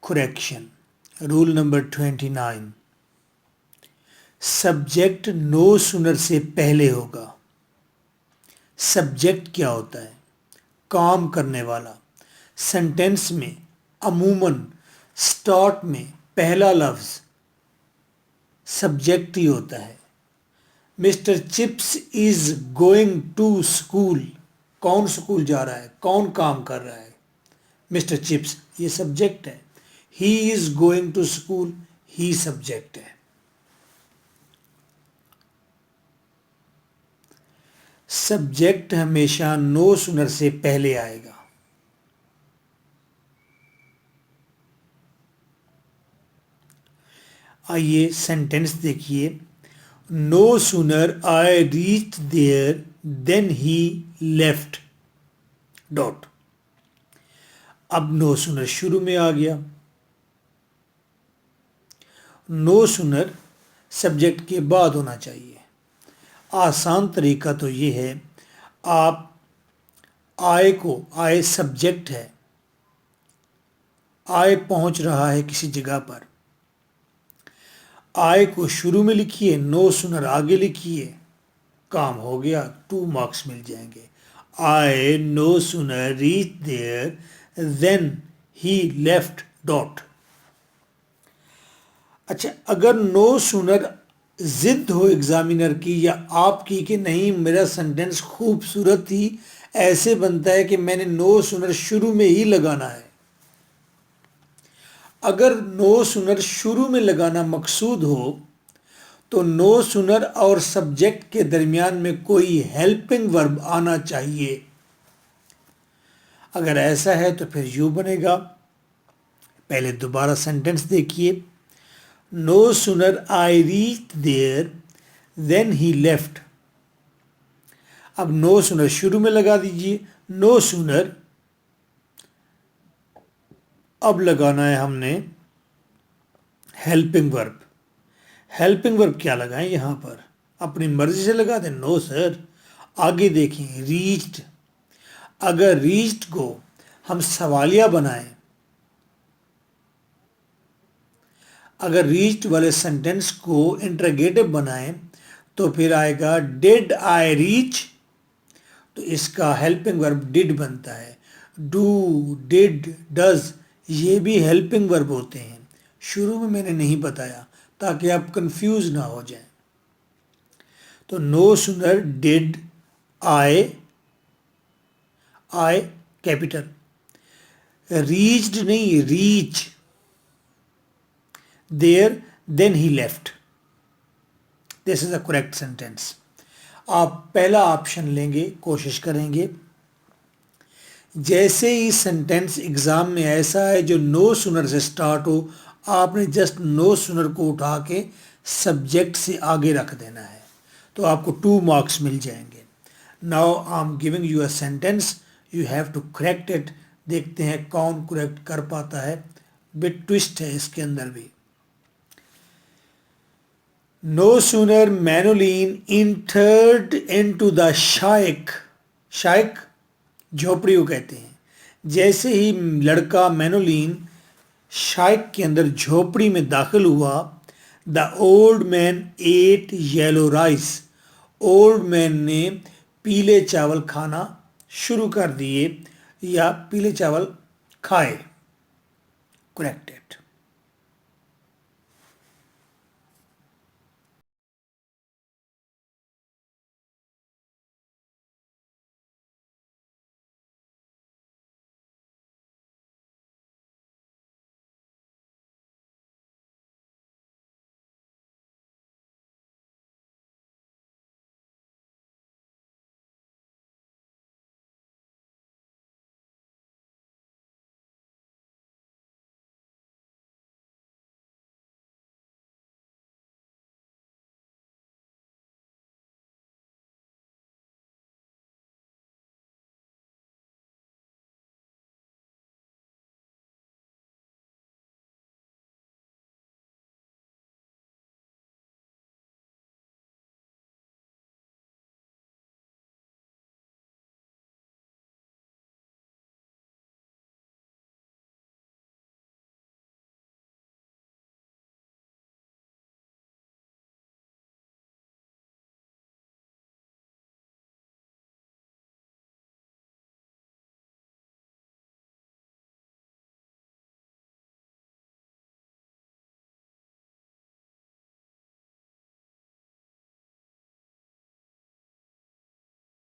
Correction. Rule number 29. Subject no sooner से पहले होगा। सब्जेक्ट क्या होता है? काम करने वाला। सेंटेंस में अमूमन स्टार्ट में पहला लफ्ज सब्जेक्ट ही होता है। Mister Chips is going to school. कौन स्कूल जा रहा है? कौन काम कर रहा है? मिस्टर चिप्स, ये सब्जेक्ट है। He is going to school, he subject है। सब्जेक्ट हमेशा नो सुनर से पहले आएगा। आइए सेंटेंस देखिए। No sooner I reach there then he left dot. अब नो सुनर शुरू में आ गया। नो सुनर सब्जेक्ट के बाद होना चाहिए। आसान तरीका तो ये है, आप आए सब्जेक्ट है, आए पहुंच रहा है किसी जगह पर, आए को शुरू में लिखिए, नो सुनर आगे लिखिए, काम हो गया, 2 मार्क्स मिल जाएंगे। I no sooner reach there then he left dot. अच्छा, अगर नो सुनर जिद हो एग्जामिनर की या आपकी कि नहीं मेरा सेंटेंस खूबसूरत ही ऐसे बनता है कि मैंने नो सुनर शुरू में ही लगाना है, अगर नो सुनर शुरू में लगाना मकसूद हो तो नो सुनर और सब्जेक्ट के दरमियान में कोई हेल्पिंग वर्ब आना चाहिए। अगर ऐसा है तो फिर यूं बनेगा। पहले दोबारा सेंटेंस देखिए। No sooner I reach there then he left. अब नो सुनर शुरू में लगा दीजिए, नो सुनर। अब लगाना है हमने हेल्पिंग वर्ब। हेल्पिंग वर्ब क्या लगाएं यहां पर? अपनी मर्जी से लगा दें। No sir. आगे देखें, रीच्ड। अगर रीच्ड को हम सवालिया बनाएं, अगर रीच्ड वाले सेंटेंस को इंटरोगेटिव बनाएं तो फिर आएगा डिड आई रीच, तो इसका हेल्पिंग वर्ब डिड बनता है। डू, डिड, डज ये भी हेल्पिंग वर्ब होते हैं। शुरू में मैंने नहीं बताया ताकि आप कंफ्यूज ना हो जाएं। तो no sooner did I capital, reached नहीं reach there then he left. This is a correct sentence. आप पहला ऑप्शन लेंगे, कोशिश करेंगे। जैसे ही सेंटेंस एग्जाम में ऐसा है जो नो सुनर से स्टार्ट हो, आपने जस्ट नो सुनर को उठा के सब्जेक्ट से आगे रख देना है, तो आपको 2 मार्क्स मिल जाएंगे। Now I am giving you a sentence, you have to correct it. देखते हैं कौन करेक्ट कर पाता है। बिट ट्विस्ट है इसके अंदर भी। नो सुनर मैनुलिन entered into the shack. Shack झोपड़ी को कहते हैं। जैसे ही लड़का मैनुलिन शाइक के अंदर झोपड़ी में दाखिल हुआ, the old man eight yellow rice. Old man ने पीले चावल खाना शुरू कर दिए या पीले चावल खाए। करेक्टेड।